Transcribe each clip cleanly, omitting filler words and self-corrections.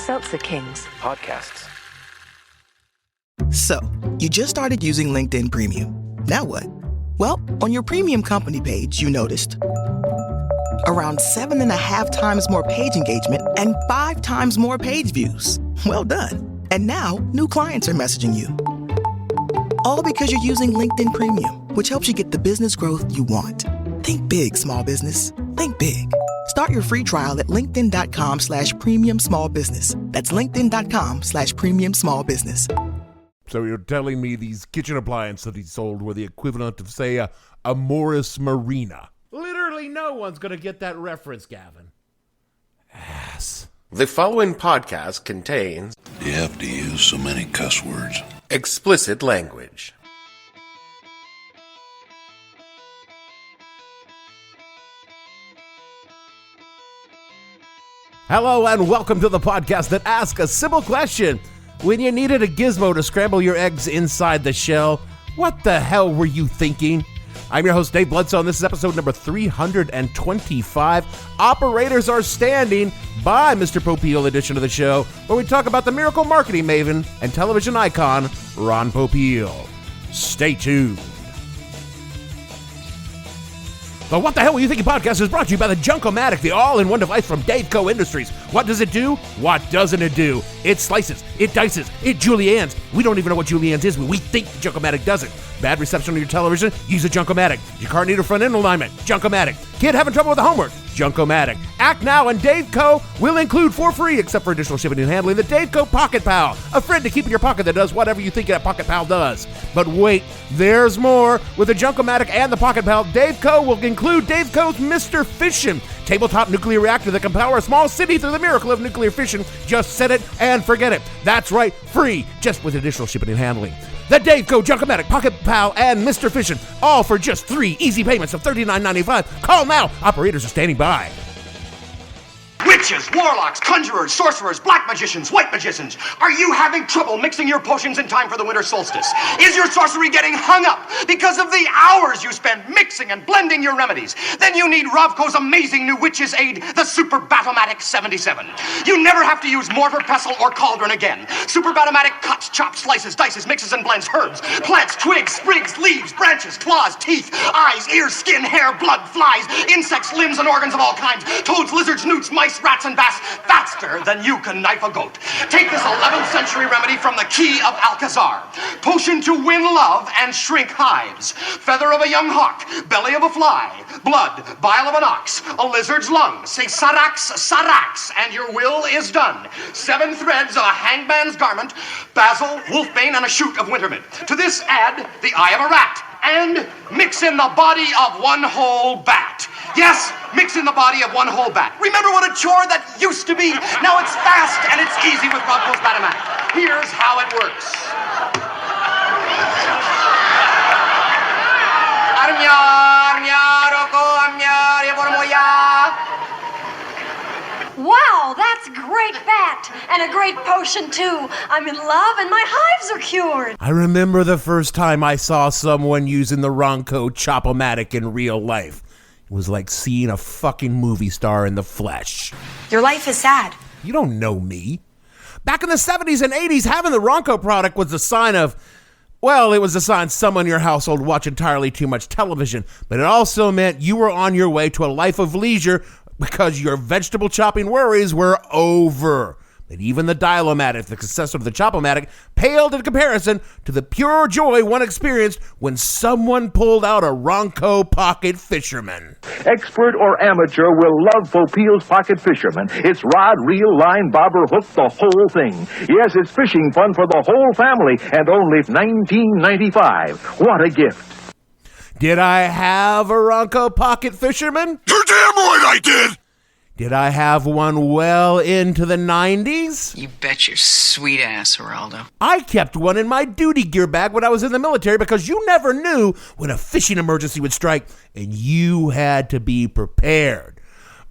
Seltzer Kings. Podcasts. So, you just started using LinkedIn Premium. Now what? Well, on your premium company page, you noticed around 7.5 times more page engagement and 5 times more page views. Well done. And now, new clients are messaging you. All because you're using LinkedIn Premium, which helps you get the business growth you want. Think big, small business. Think big. Start your free trial at linkedin.com/premium small business. That's linkedin.com/premium small business. So you're telling me these kitchen appliances that he sold were the equivalent of, say, a Morris Marina? Literally no one's going to get that reference, Gavin. Ass. The following podcast contains... You have to use so many cuss words. Explicit language. Hello and welcome to the podcast that asks a simple question. When you needed a gizmo to scramble your eggs inside the shell, what the hell were you thinking? I'm your host, Dave Bledsoe, and this is episode number 325. Operators Are Standing by Mr. Popeil edition of the show, where we talk about the miracle marketing maven and television icon, Ron Popeil. Stay tuned. The What the Hell Were You Thinking podcast is brought to you by the Junko-Matic, the all-in-one device from Dave-Co Industries. What does it do? What doesn't it do? It slices, it dices, it juliennes. We don't even know what juliennes is, but we think the Junko-Matic does it. Bad reception on your television? Use a Junko-Matic. Your car need a front end alignment? Junko-Matic. Kid having trouble with the homework? Junko-Matic. Act now and Dave-Co will include for free, except for additional shipping and handling, the Dave-Co Pocket Pal, a friend to keep in your pocket that does whatever you think that Pocket Pal does. But wait, there's more. With the Junko-Matic and the Pocket Pal, Dave-Co will include Dave-Co's Mr. Fission, tabletop nuclear reactor that can power a small city through the miracle of nuclear fission. Just set it and forget it. That's right, free, just with additional shipping and handling. The Dave-Co Junko-Matic, Pocket Pal, and Mr. Fission, all for just 3 easy payments of $39.95. Call now. Operators are standing by. Witches, warlocks, conjurers, sorcerers, black magicians, white magicians. Are you having trouble mixing your potions in time for the winter solstice? Is your sorcery getting hung up because of the hours you spend mixing and blending your remedies? Then you need Rovco's amazing new witch's aid, the Super Battle-Matic 77. You never have to use mortar, pestle, or cauldron again. Super Battle-Matic cuts, chops, slices, dices, mixes, and blends herbs, plants, twigs, sprigs, leaves, branches, claws, teeth, eyes, ears, skin, hair, blood, flies, insects, limbs, and organs of all kinds, toads, lizards, newts, mice, rats, and bats, faster than you can knife a goat. Take this 11th century remedy from the key of Alcazar. Potion to win love and shrink hives. Feather of a young hawk, belly of a fly, blood, bile of an ox, a lizard's lung. Say sarax, sarax, and your will is done. 7 threads of a hangman's garment, basil, wolfbane, and a shoot of wintermint. To this add the eye of a rat, and mix in the body of one whole bat. Yes, mix in the body of one whole bat. Remember what a chore that used to be? Now it's fast and it's easy with Ronco's Battle-Matic. Here's how it works. Wow, that's great bat, and a great potion too. I'm in love and my hives are cured. I remember the first time I saw someone using the Ronco Chop-O-Matic in real life. It was like seeing a fucking movie star in the flesh. Your life is sad. You don't know me. Back in the 70s and 80s, having the Ronco product was a sign of, well, it was a sign someone in your household watched entirely too much television, but it also meant you were on your way to a life of leisure because your vegetable chopping worries were over. But even the Dave-O-Matic, the successor of the Chop-O-Matic, paled in comparison to the pure joy one experienced when someone pulled out a Ronco Pocket Fisherman. Expert or amateur will love Popeil's Pocket Fisherman. It's rod, reel, line, bobber, hook, the whole thing. Yes, it's fishing fun for the whole family, and only $19.95. What a gift. Did I have a Ronco Pocket Fisherman? You're damn right I did! Did I have one well into the 90s? You bet your sweet ass, Geraldo. I kept one in my duty gear bag when I was in the military because you never knew when a fishing emergency would strike, and you had to be prepared.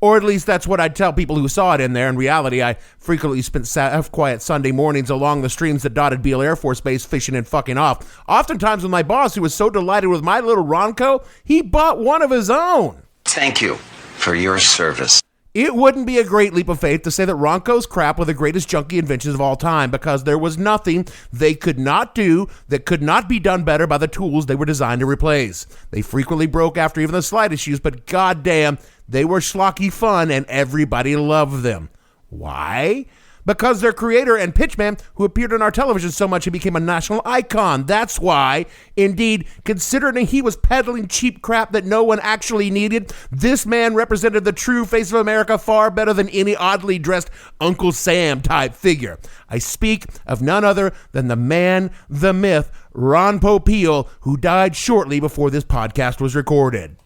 Or at least that's what I'd tell people who saw it in there. In reality, I frequently spent quiet Sunday mornings along the streams that dotted Beale Air Force Base fishing and fucking off. Oftentimes with my boss, who was so delighted with my little Ronco, he bought one of his own. Thank you for your service. It wouldn't be a great leap of faith to say that Ronco's crap were the greatest junkie inventions of all time, because there was nothing they could not do that could not be done better by the tools they were designed to replace. They frequently broke after even the slightest use, but goddamn, they were schlocky fun and everybody loved them. Why? Because their creator and Pitchman, who appeared on our television so much he became a national icon. That's why. Indeed, considering he was peddling cheap crap that no one actually needed, this man represented the true face of America far better than any oddly dressed Uncle Sam type figure. I speak of none other than the man, the myth, Ron Popeil, who died shortly before this podcast was recorded.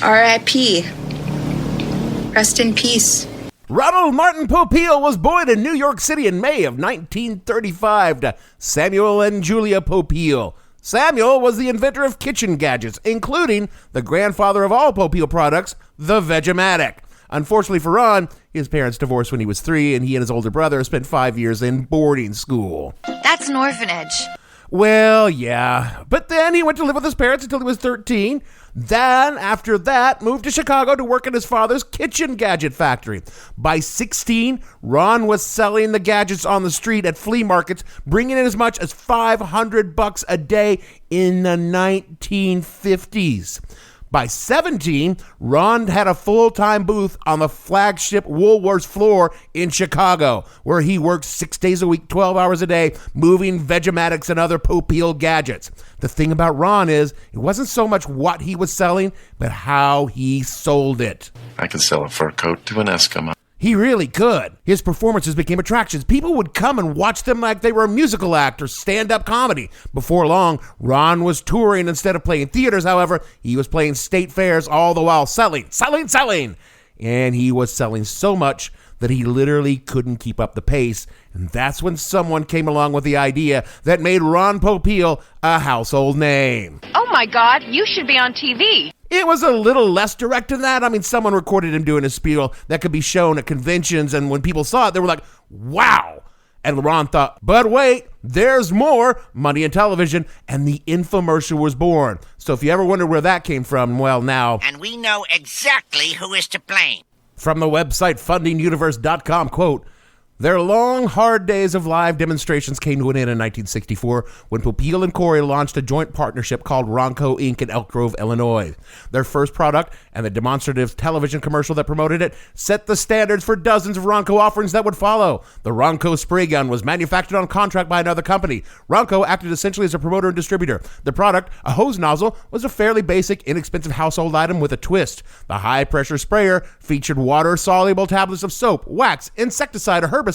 R.I.P. Rest in peace. Ronald Martin Popeil was born in New York City in May of 1935 to Samuel and Julia Popeil. Samuel was the inventor of kitchen gadgets, including the grandfather of all Popeil products, the Dave-O-Matic. Unfortunately for Ron, his parents divorced when he was 3, and he and his older brother spent 5 years in boarding school. That's an orphanage. Well, yeah, but then he went to live with his parents until he was 13. Then, after that, moved to Chicago to work at his father's kitchen gadget factory. By 16, Ron was selling the gadgets on the street at flea markets, bringing in as much as $500 a day in the 1950s. By 17, Ron had a full-time booth on the flagship Woolworths floor in Chicago, where he worked 6 days a week, 12 hours a day, moving Dave-O-Matics and other Popeil gadgets. The thing about Ron is, it wasn't so much what he was selling, but how he sold it. I could sell a fur coat to an Eskimo. He really could. His performances became attractions. People would come and watch them like they were a musical act or stand-up comedy. Before long, Ron was touring instead of playing theaters, however. He was playing state fairs all the while selling. And he was selling so much that he literally couldn't keep up the pace. And that's when someone came along with the idea that made Ron Popeil a household name. Oh my God, you should be on TV. It was a little less direct than that. I mean, someone recorded him doing a spiel that could be shown at conventions, and when people saw it, they were like, wow. And Ron thought, but wait, there's more. Money in television, and the infomercial was born. So if you ever wonder where that came from, well, now. And we know exactly who is to blame. From the website fundinguniverse.com, quote, their long, hard days of live demonstrations came to an end in 1964 when Popeil and Corey launched a joint partnership called Ronco Inc. in Elk Grove, Illinois. Their first product and the demonstrative television commercial that promoted it set the standards for dozens of Ronco offerings that would follow. The Ronco spray gun was manufactured on contract by another company. Ronco acted essentially as a promoter and distributor. The product, a hose nozzle, was a fairly basic, inexpensive household item with a twist. The high-pressure sprayer featured water-soluble tablets of soap, wax, insecticide, or herbicide,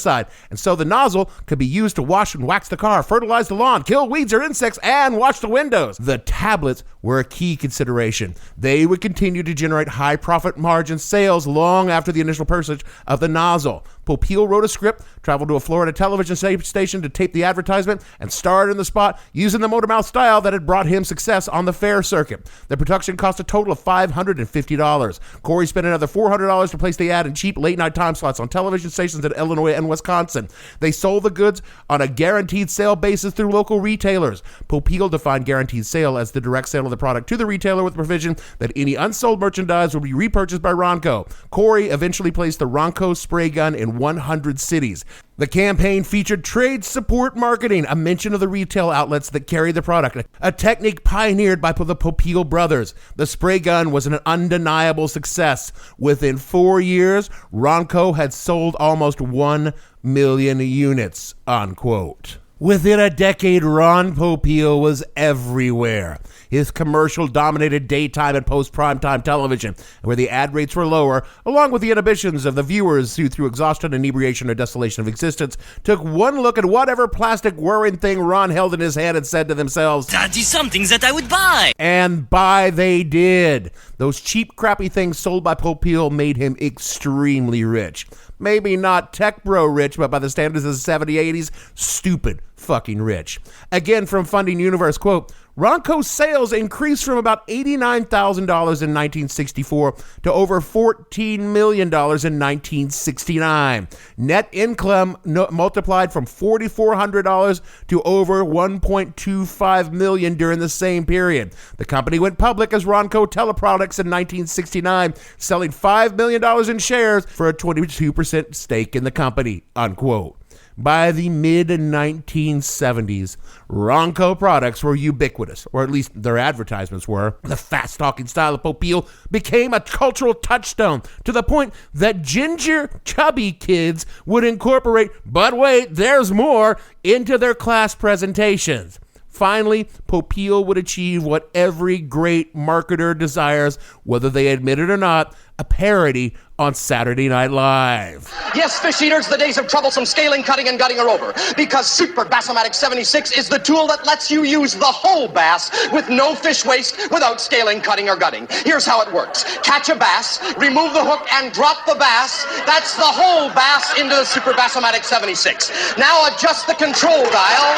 and so the nozzle could be used to wash and wax the car, fertilize the lawn, kill weeds or insects, and wash the windows. The tablets were a key consideration. They would continue to generate high profit margin sales long after the initial purchase of the nozzle. Popeil wrote a script, traveled to a Florida television station to tape the advertisement, and starred in the spot using the motor mouth style that had brought him success on the fair circuit. The production cost a total of $550. Corey spent another $400 to place the ad in cheap late-night time slots on television stations in Illinois and Wisconsin. They sold the goods on a guaranteed sale basis through local retailers. Popeil defined guaranteed sale as the direct sale of the product to the retailer with the provision that any unsold merchandise will be repurchased by Ronco. Corey eventually placed the Ronco spray gun in 100 cities. The campaign featured trade support marketing, a mention of the retail outlets that carried the product, a technique pioneered by the Popeil brothers. The spray gun was an undeniable success. Within 4 years, Ronco had sold almost 1 million units, unquote. Within a decade, Ron Popeil was everywhere. His commercial-dominated daytime and post-primetime television, where the ad rates were lower, along with the inhibitions of the viewers who, through exhaustion, inebriation, or desolation of existence, took one look at whatever plastic whirring thing Ron held in his hand and said to themselves, That is something that I would buy. And buy they did. Those cheap, crappy things sold by Popeil made him extremely rich. Maybe not tech bro rich, but by the standards of the 70s, 80s, stupid fucking rich. Again, from Funding Universe, quote, Ronco's sales increased from about $89,000 in 1964 to over $14 million in 1969. Net income multiplied from $4,400 to over $1.25 million during the same period. The company went public as Ronco Teleproducts in 1969, selling $5 million in shares for a 22% stake in the company, unquote. By the mid-1970s, Ronco products were ubiquitous, or at least their advertisements were. The fast-talking style of Popeil became a cultural touchstone to the point that ginger, chubby kids would incorporate, but wait, there's more, into their class presentations. Finally, Popeil would achieve what every great marketer desires, whether they admit it or not, a parody on Saturday Night Live. Yes, fish eaters, the days of troublesome scaling, cutting, and gutting are over. Because Super Bass-O-Matic 76 is the tool that lets you use the whole bass with no fish waste without scaling, cutting, or gutting. Here's how it works. Catch a bass, remove the hook, and drop the bass. That's the whole bass into the Super Bass-O-Matic 76. Now adjust the control dial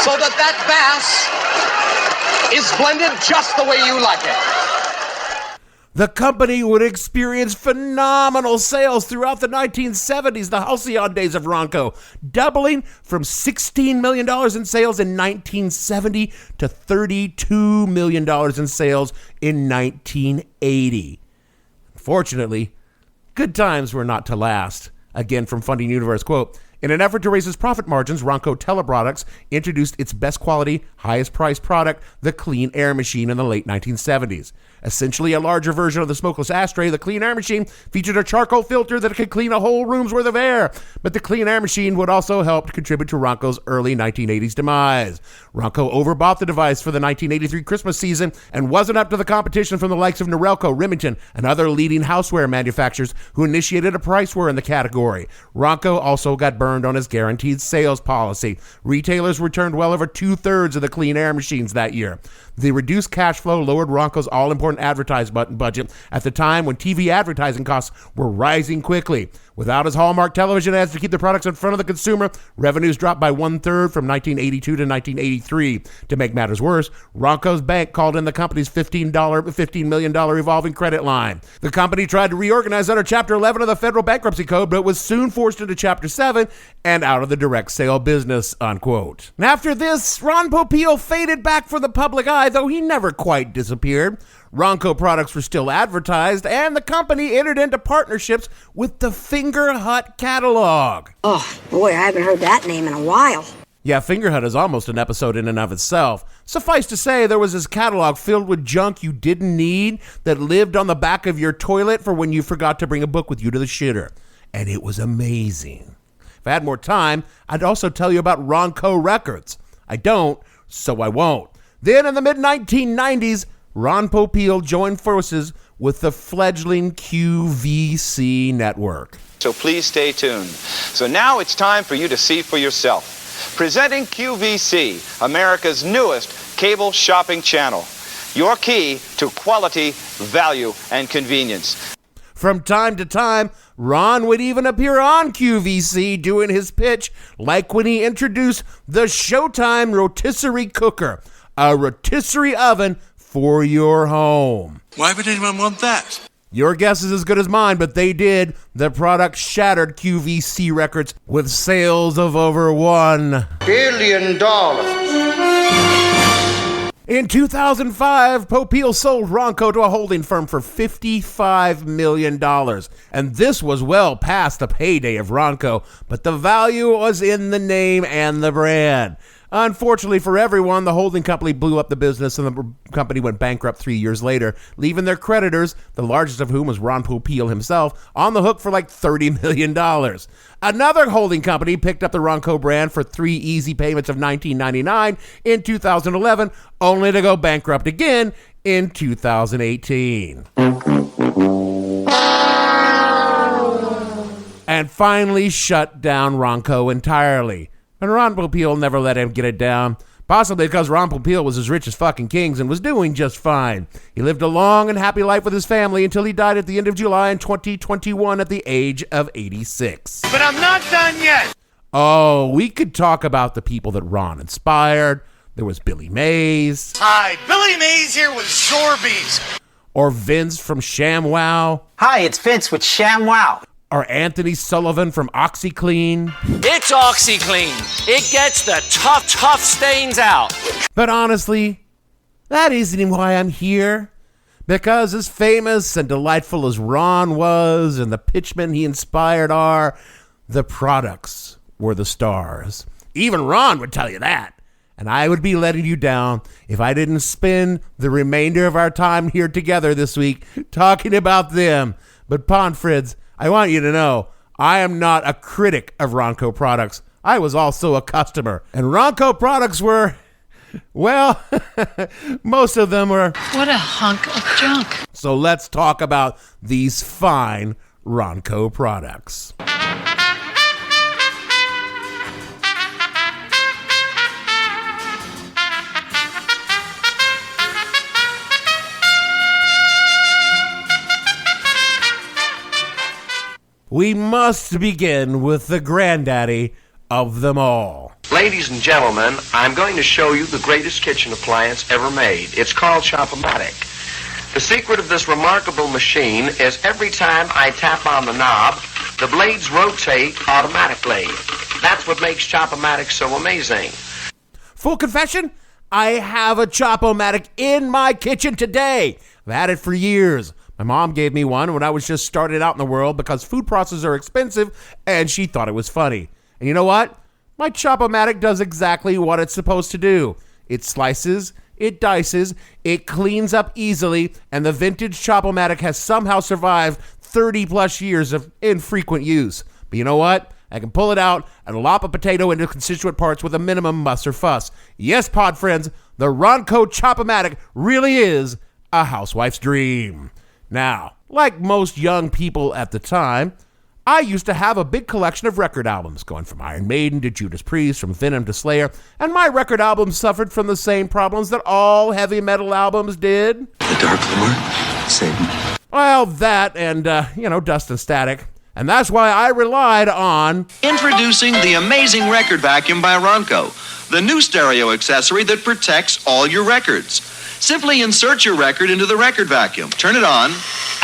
so that that bass is blended just the way you like it. The company would experience phenomenal sales throughout the 1970s, the halcyon days of Ronco, doubling from $16 million in sales in 1970 to $32 million in sales in 1980. Fortunately, good times were not to last. Again, from Funding Universe, quote, in an effort to raise its profit margins, Ronco Teleproducts introduced its best quality, highest priced product, the Clean Air Machine, in the late 1970s. Essentially a larger version of the smokeless ashtray, the Clean Air Machine featured a charcoal filter that could clean a whole room's worth of air. But the Clean Air Machine would also help contribute to Ronco's early 1980s demise. Ronco overbought the device for the 1983 Christmas season and wasn't up to the competition from the likes of Norelco, Remington, and other leading houseware manufacturers who initiated a price war in the category. Ronco also got burned on his guaranteed sales policy. Retailers returned well over 2/3 of the Clean Air Machines that year. The reduced cash flow lowered Ronco's all-important advertising budget at the time when TV advertising costs were rising quickly. Without his hallmark television ads to keep the products in front of the consumer, revenues dropped by 1/3 from 1982 to 1983. To make matters worse, Ronco's bank called in the company's $15 million revolving credit line. The company tried to reorganize under Chapter 11 of the Federal Bankruptcy Code, but was soon forced into Chapter 7 and out of the direct sale business, unquote. And after this, Ron Popeil faded back for the public eye, though he never quite disappeared. Ronco products were still advertised, and the company entered into partnerships with the Finger Hut catalog. Oh, boy, I haven't heard that name in a while. Yeah, Finger Hut is almost an episode in and of itself. Suffice to say, there was this catalog filled with junk you didn't need that lived on the back of your toilet for when you forgot to bring a book with you to the shitter. And it was amazing. If I had more time, I'd also tell you about Ronco Records. I don't, so I won't. Then in the mid-1990s, Ron Popeil joined forces with the fledgling QVC network. So please stay tuned. So now it's time for you to see for yourself. Presenting QVC, America's newest cable shopping channel. Your key to quality, value, and convenience. From time to time, Ron would even appear on QVC doing his pitch, like when he introduced the Showtime rotisserie cooker, a rotisserie oven for your home. Why would anyone want that? Your guess is as good as mine, but they did. The product shattered QVC records with sales of over $1 billion. In 2005, Popeil sold Ronco to a holding firm for $55 million. And this was well past the payday of Ronco, but the value was in the name and the brand. Unfortunately for everyone, the holding company blew up the business and the company went bankrupt 3 years later, leaving their creditors, the largest of whom was Ron Popeil himself, on the hook for like $30 million. Another holding company picked up the Ronco brand for 3 easy payments of $19.99 in 2011, only to go bankrupt again in 2018. And finally shut down Ronco entirely. And Ron Popeil never let him get it down, possibly because Ron Popeil was as rich as fucking kings and was doing just fine. He lived a long and happy life with his family until he died at the end of July in 2021 at the age of 86. But I'm not done yet. Oh, we could talk about the people that Ron inspired, There was Billy Mays. Hi, Billy Mays here with Zorbies. Or Vince from ShamWow. Hi, it's Vince with ShamWow. Or Anthony Sullivan from OxyClean. It's OxyClean. It gets the tough stains out. But honestly, that isn't why I'm here. Because as famous and delightful as Ron was and the pitchmen he inspired are, the products were the stars. Even Ron would tell you that. And I would be letting you down if I didn't spend the remainder of our time here together this week talking about them. But Ponfrids, I want you to know, I am not a critic of Ronco products. I was also a customer. And Ronco products were, well, most of them were... What a hunk of junk. So let's talk about these fine Ronco products. We must begin with the granddaddy of them all. Ladies and gentlemen, I'm going to show you the greatest kitchen appliance ever made. It's called Chop-O-Matic. The secret of this remarkable machine is every time I tap on the knob, the blades rotate automatically. That's what makes Chop-O-Matic so amazing. Full confession, I have a Chop-O-Matic in my kitchen today. I've had it for years. My mom gave me one when I was just starting out in the world because food processors are expensive, and she thought it was funny. And you know what? My Chop-O-Matic does exactly what it's supposed to do. It slices, it dices, it cleans up easily, and the vintage Chop-O-Matic has somehow survived 30 plus years of infrequent use. But you know what? I can pull it out and lop a potato into constituent parts with a minimum muss or fuss. Yes, pod friends, the Ronco Chop-O-Matic really is a housewife's dream. Now, like most young people at the time, I used to have a big collection of record albums, going from Iron Maiden to Judas Priest, from Venom to Slayer, and my record albums suffered from the same problems that all heavy metal albums did. The Dark Lord? Satan? Well, that and, dust and static. And that's why I relied on... Introducing the amazing record vacuum by Ronco, the new stereo accessory that protects all your records. Simply insert your record into the record vacuum, turn it on,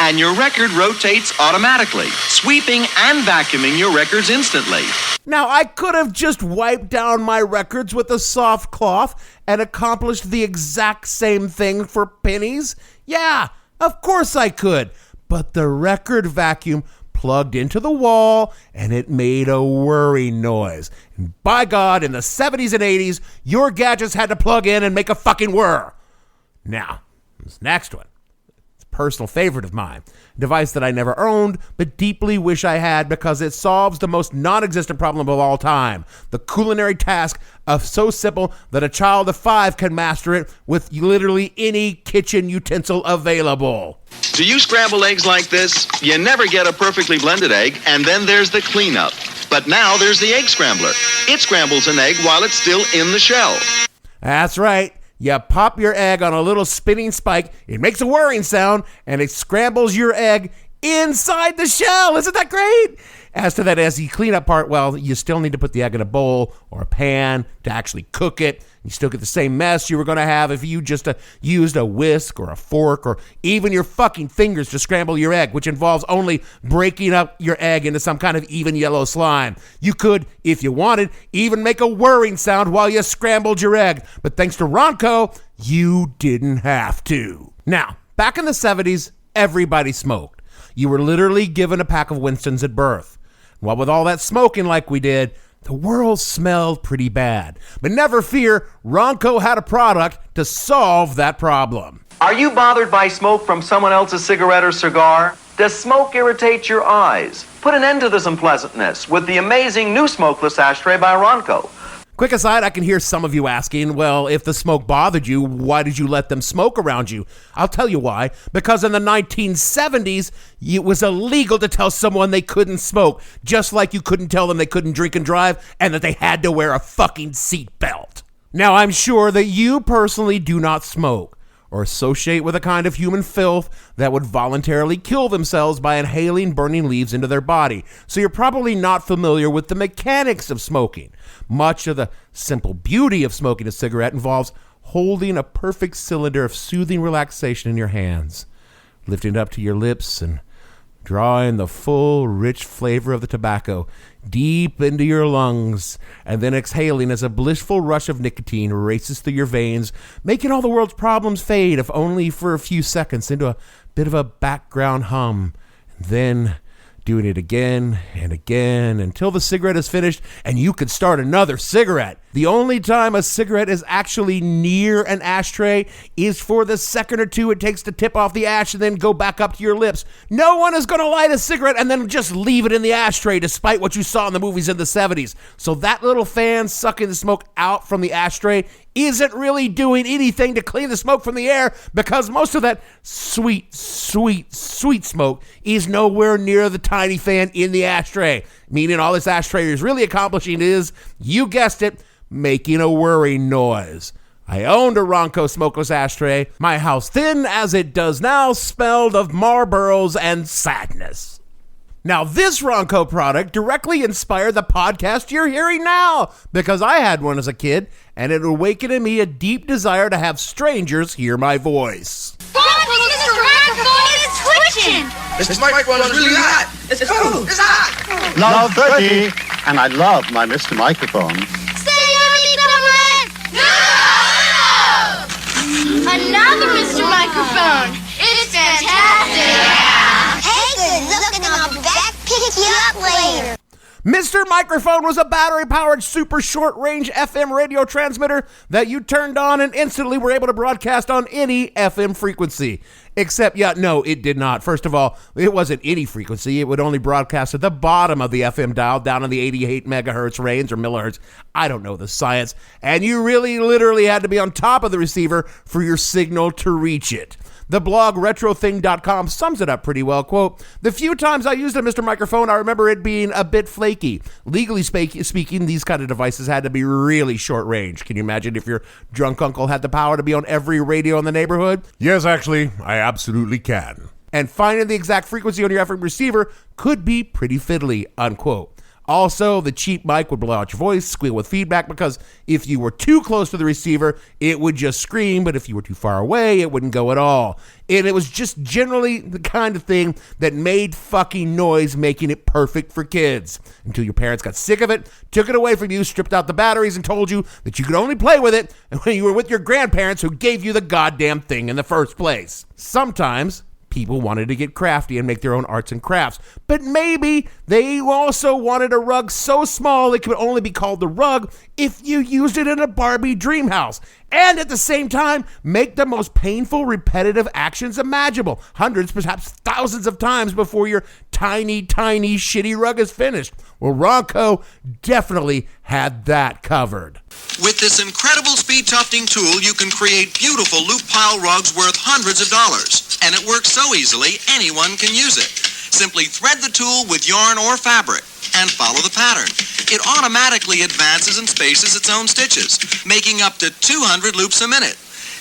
and your record rotates automatically, sweeping and vacuuming your records instantly. Now, I could have just wiped down my records with a soft cloth and accomplished the exact same thing for pennies. Yeah, of course I could. But the record vacuum plugged into the wall, and it made a whirring noise. And by God, in the 70s and 80s, your gadgets had to plug in and make a fucking whir. Now, this next one, it's a personal favorite of mine, a device that I never owned, but deeply wish I had because it solves the most non-existent problem of all time, the culinary task of so simple that a child of 5 can master it with literally any kitchen utensil available. Do you scramble eggs like this? You never get a perfectly blended egg, and then there's the cleanup. But now there's the egg scrambler. It scrambles an egg while it's still in the shell. That's right. You pop your egg on a little spinning spike, it makes a whirring sound, and it scrambles your egg inside the shell. Isn't that great? As to that SE cleanup part, well, you still need to put the egg in a bowl or a pan to actually cook it. You still get the same mess you were going to have if you just used a whisk or a fork or even your fucking fingers to scramble your egg, which involves only breaking up your egg into some kind of even yellow slime. You could, if you wanted, even make a whirring sound while you scrambled your egg. But thanks to Ronco, you didn't have to. Now, back in the 70s, everybody smoked. You were literally given a pack of Winstons at birth. Well, with all that smoking like we did, the world smelled pretty bad. But never fear, Ronco had a product to solve that problem. Are you bothered by smoke from someone else's cigarette or cigar? Does smoke irritate your eyes? Put an end to this unpleasantness with the amazing new smokeless ashtray by Ronco. Quick aside, I can hear some of you asking, well, if the smoke bothered you, why did you let them smoke around you? I'll tell you why. Because in the 1970s, it was illegal to tell someone they couldn't smoke, just like you couldn't tell them they couldn't drink and drive, and that they had to wear a fucking seatbelt. Now, I'm sure that you personally do not smoke, or associate with a kind of human filth that would voluntarily kill themselves by inhaling burning leaves into their body. So you're probably not familiar with the mechanics of smoking. Much of the simple beauty of smoking a cigarette involves holding a perfect cylinder of soothing relaxation in your hands, lifting it up to your lips and drawing the full, rich flavor of the tobacco deep into your lungs, and then exhaling as a blissful rush of nicotine races through your veins, making all the world's problems fade, if only for a few seconds, into a bit of a background hum, and then doing it again and again until the cigarette is finished and you could start another cigarette. The only time a cigarette is actually near an ashtray is for the second or two it takes to tip off the ash and then go back up to your lips. No one is going to light a cigarette and then just leave it in the ashtray, despite what you saw in the movies in the 70s. So that little fan sucking the smoke out from the ashtray isn't really doing anything to clean the smoke from the air, because most of that sweet, sweet, sweet smoke is nowhere near the tiny fan in the ashtray. Meaning all this ashtray is really accomplishing is, you guessed it, making a whirring noise. I owned a Ronco smokeless ashtray. My house, thin as it does now, smelled of Marlboros and sadness. Now, this Ronco product directly inspired the podcast you're hearing now, because I had one as a kid, and it awakened in me a deep desire to have strangers hear my voice. This microphone is really hot. It's cool. It's hot. Love 30, and I love my Mr. Microphone. Another Mr. Microphone. It's fantastic. Hey, good looking. I'll be back. Pick you up later. Mr. Microphone was a battery-powered, super short-range FM radio transmitter that you turned on and instantly were able to broadcast on any FM frequency. Except, no, it did not. First of all, it wasn't any frequency. It would only broadcast at the bottom of the FM dial, down in the 88 megahertz range or millihertz. I don't know the science. And you really literally had to be on top of the receiver for your signal to reach it. The blog retrothing.com sums it up pretty well. Quote, "The few times I used a Mr. Microphone, I remember it being a bit flaky. Legally speaking, these kind of devices had to be really short range. Can you imagine if your drunk uncle had the power to be on every radio in the neighborhood?" Yes, actually, I absolutely can. "And finding the exact frequency on your FM receiver could be pretty fiddly," unquote. Also, the cheap mic would blow out your voice, squeal with feedback, because if you were too close to the receiver, it would just scream, but if you were too far away, it wouldn't go at all. And it was just generally the kind of thing that made fucking noise, making it perfect for kids. Until your parents got sick of it, took it away from you, stripped out the batteries, and told you that you could only play with it when you were with your grandparents who gave you the goddamn thing in the first place. Sometimes people wanted to get crafty and make their own arts and crafts, but maybe they also wanted a rug so small it could only be called the rug if you used it in a Barbie dream house, and at the same time make the most painful, repetitive actions imaginable, hundreds, perhaps thousands of times before your tiny, tiny, shitty rug is finished. Well, Ronco definitely had that covered. With this incredible speed tufting tool, you can create beautiful loop pile rugs worth hundreds of dollars. And it works so easily, anyone can use it. Simply thread the tool with yarn or fabric and follow the pattern. It automatically advances and spaces its own stitches, making up to 200 loops a minute.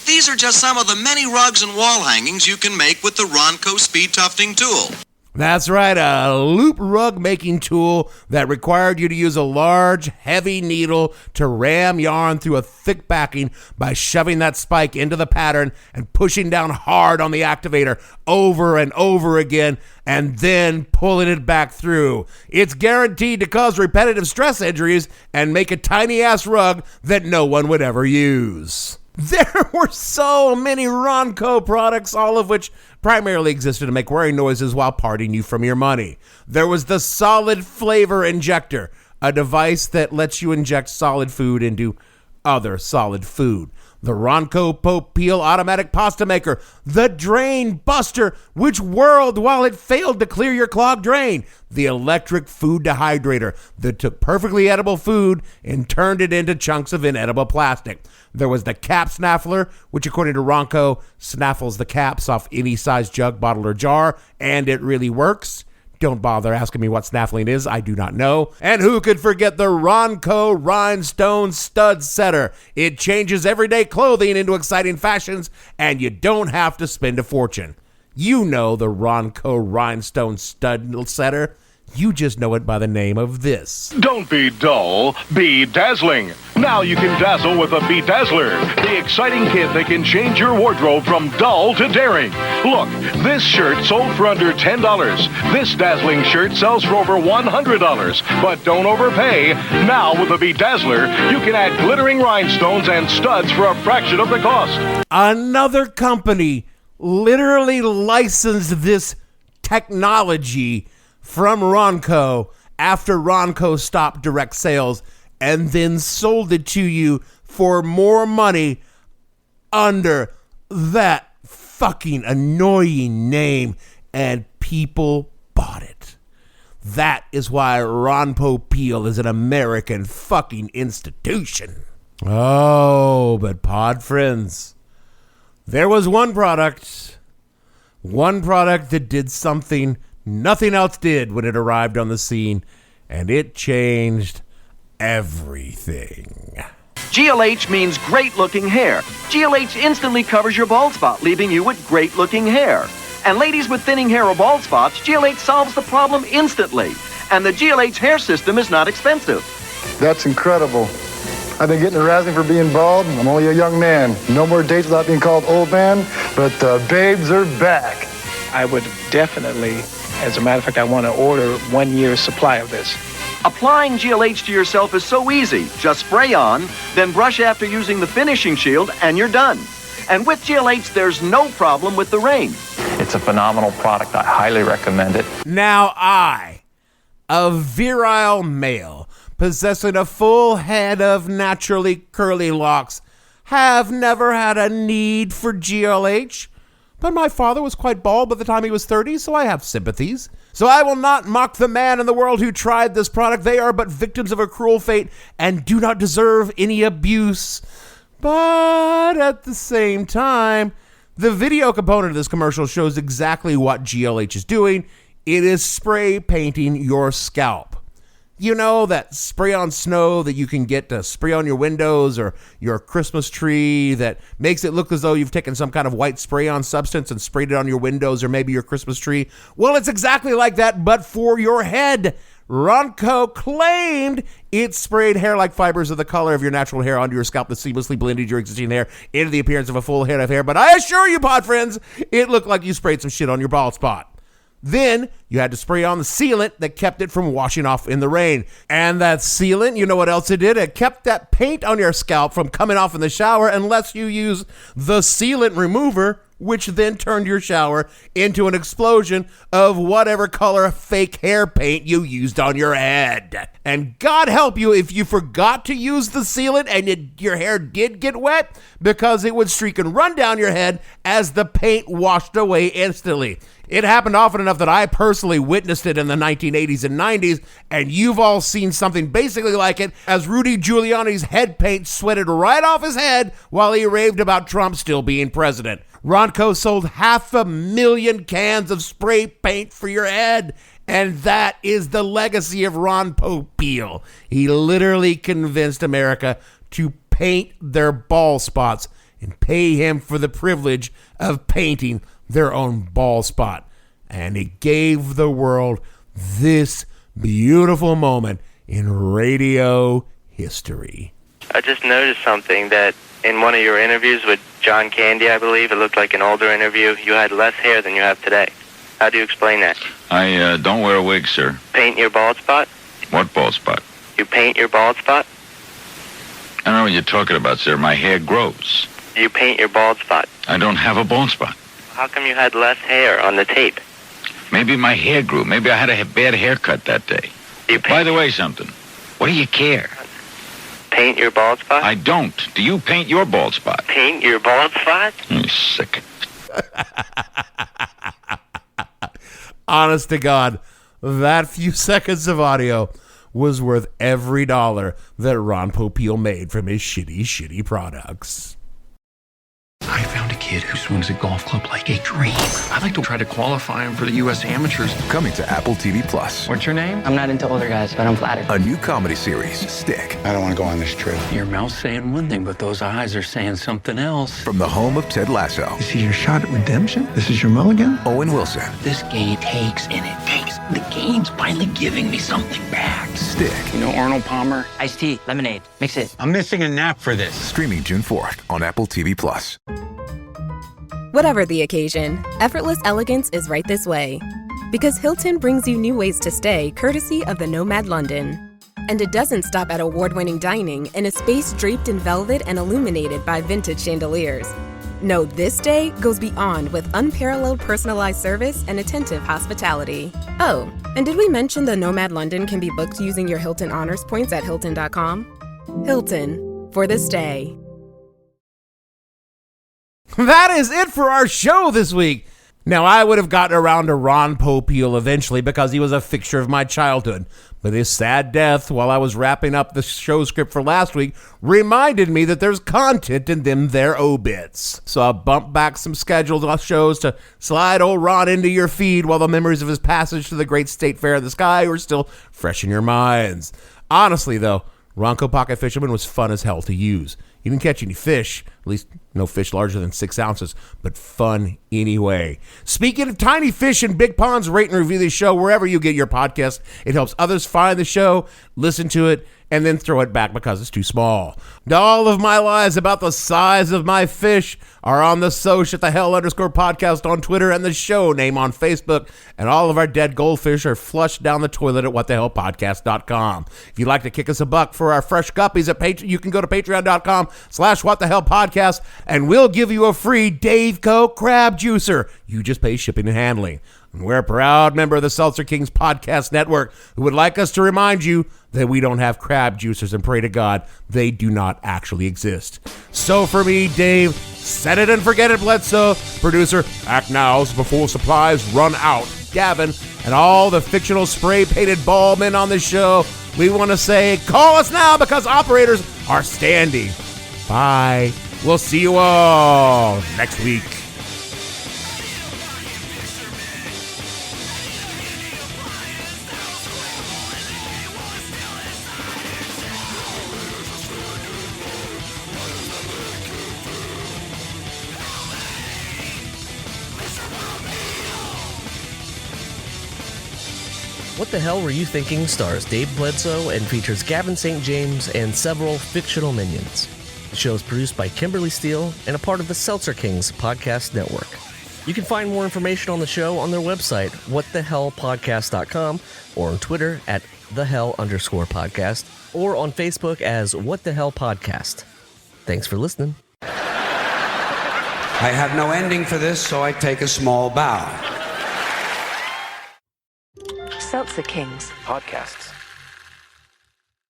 These are just some of the many rugs and wall hangings you can make with the Ronco speed tufting tool. That's right, a loop rug making tool that required you to use a large, heavy needle to ram yarn through a thick backing by shoving that spike into the pattern and pushing down hard on the activator over and over again, and then pulling it back through. It's guaranteed to cause repetitive stress injuries and make a tiny-ass rug that no one would ever use. There were so many Ronco products, all of which primarily existed to make whirring noises while parting you from your money. There was the solid flavor injector, a device that lets you inject solid food into other solid food. The Ronco Popeil automatic pasta maker, the drain buster, which whirled while it failed to clear your clogged drain. The electric food dehydrator that took perfectly edible food and turned it into chunks of inedible plastic. There was the cap snaffler, which according to Ronco, snaffles the caps off any size jug, bottle, or jar, and it really works. Don't bother asking me what snaffling is. I do not know. And who could forget the Ronco Rhinestone Stud Setter? It changes everyday clothing into exciting fashions, and you don't have to spend a fortune. You know the Ronco Rhinestone Stud Setter. You just know it by the name of this. Don't be dull, be dazzling. Now you can dazzle with a Bedazzler, the exciting kit that can change your wardrobe from dull to daring. Look, this shirt sold for under $10. This dazzling shirt sells for over $100. But don't overpay. Now with a Bedazzler, you can add glittering rhinestones and studs for a fraction of the cost. Another company literally licensed this technology from Ronco after Ronco stopped direct sales and then sold it to you for more money under that fucking annoying name, and people bought it. That is why Ron Popeil is an American fucking institution. Oh, but pod friends, there was one product that did something nothing else did when it arrived on the scene, and it changed everything. GLH means great-looking hair. GLH instantly covers your bald spot, leaving you with great-looking hair. And ladies with thinning hair or bald spots, GLH solves the problem instantly. And the GLH hair system is not expensive. That's incredible. I've been getting harassing for being bald. I'm only a young man. No more dates without being called old man, but the babes are back. I would definitely, as a matter of fact, I want to order 1 year's supply of this. Applying GLH to yourself is so easy. Just spray on, then brush after using the finishing shield, and you're done. And with GLH, there's no problem with the rain. It's a phenomenal product. I highly recommend it. Now I, a virile male possessing a full head of naturally curly locks, have never had a need for GLH. But my father was quite bald by the time he was 30, so I have sympathies. So I will not mock the man in the world who tried this product. They are but victims of a cruel fate and do not deserve any abuse. But at the same time, the video component of this commercial shows exactly what GLH is doing. It is spray painting your scalp. You know, that spray on snow that you can get to spray on your windows or your Christmas tree that makes it look as though you've taken some kind of white spray on substance and sprayed it on your windows or maybe your Christmas tree? Well, it's exactly like that, but for your head. Ronco claimed it sprayed hair-like fibers of the color of your natural hair onto your scalp that seamlessly blended your existing hair into the appearance of a full head of hair. But I assure you, pod friends, it looked like you sprayed some shit on your bald spot. Then you had to spray on the sealant that kept it from washing off in the rain. And that sealant, you know what else it did? It kept that paint on your scalp from coming off in the shower unless you use the sealant remover, which then turned your shower into an explosion of whatever color fake hair paint you used on your head. And God help you if you forgot to use the sealant and your hair did get wet, because it would streak and run down your head as the paint washed away instantly. It happened often enough that I personally witnessed it in the 1980s and 90s, and you've all seen something basically like it as Rudy Giuliani's head paint sweated right off his head while he raved about Trump still being president. Ronco sold 500,000 cans of spray paint for your head, and that is the legacy of Ron Popeil. He literally convinced America to paint their bald spots and pay him for the privilege of painting their own bald spot. And it gave the world this beautiful moment in radio history. I just noticed something, that in one of your interviews with John Candy, I believe, it looked like an older interview, you had less hair than you have today. How do you explain that? I don't wear a wig, sir. Paint your bald spot? What bald spot? You paint your bald spot? I don't know what you're talking about, sir. My hair grows. You paint your bald spot? I don't have a bald spot. How come you had less hair on the tape? Maybe my hair grew. Maybe I had a bad haircut that day. By the way, something. What do you care? Paint your bald spot? I don't. Do you paint your bald spot? Paint your bald spot? You're sick. Honest to God, that few seconds of audio was worth every dollar that Ron Popeil made from his shitty products. I found a kid who swings a golf club like a dream. I'd like to try to qualify him for the U.S. Amateurs. Coming to Apple TV Plus. What's your name? I'm not into older guys, but I'm flattered. A new comedy series, Stick. I don't want to go on this trip. Your mouth's saying one thing, but those eyes are saying something else. From the home of Ted Lasso. This is your shot at redemption? This is your mulligan? Owen Wilson. This game takes and it takes. The game's finally giving me something back. Stick. You know Arnold Palmer? Iced tea, lemonade, mix it. I'm missing a nap for this. Streaming June 4th on Apple TV Plus. Whatever the occasion, effortless elegance is right this way. Because Hilton brings you new ways to stay courtesy of the Nomad London. And it doesn't stop at award-winning dining in a space draped in velvet and illuminated by vintage chandeliers. No, this day goes beyond with unparalleled personalized service and attentive hospitality. Oh, and did we mention the Nomad London can be booked using your Hilton Honors points at Hilton.com? Hilton, for this day. That is it for our show this week. Now, I would have gotten around to Ron Popeil eventually because he was a fixture of my childhood. But his sad death while I was wrapping up the show script for last week reminded me that there's content in them there obits. So I bumped back some scheduled shows to slide old Ron into your feed while the memories of his passage to the great state fair of the sky were still fresh in your minds. Honestly, though, Ronco Pocket Fisherman was fun as hell to use. You didn't catch any fish, at least no fish larger than 6 ounces, but fun anyway. Speaking of tiny fish and big ponds, rate and review the show wherever you get your podcast. It helps others find the show, listen to it, and then throw it back because it's too small. All of my lies about the size of my fish are on the @the_hell_podcast on Twitter and the show name on Facebook. And all of our dead goldfish are flushed down the toilet at whatthehellpodcast.com. If you'd like to kick us a buck for our fresh guppies at Patreon, you can go to patreon.com/whatthehellpodcast and we'll give you a free Dave-O crab juicer. You just pay shipping and handling. And we're a proud member of the Seltzer Kings Podcast Network who would like us to remind you that we don't have crab juicers and pray to God they do not actually exist. So for me, Dave, set it and forget it, Bledsoe, producer, act now before supplies run out, Gavin, and all the fictional spray-painted ball men on the show, we want to say, call us now because operators are standing. Bye. We'll see you all next week. What the Hell Were You Thinking stars Dave Bledsoe and features Gavin St. James and several fictional minions. The show is produced by Kimberly Steele and a part of the Seltzer Kings Podcast Network. You can find more information on the show on their website, whatthehellpodcast.com, or on Twitter at @thehell_podcast, or on Facebook as What the Hell Podcast. Thanks for listening. I have no ending for this, so I take a small bow. Seltzer Kings Podcasts.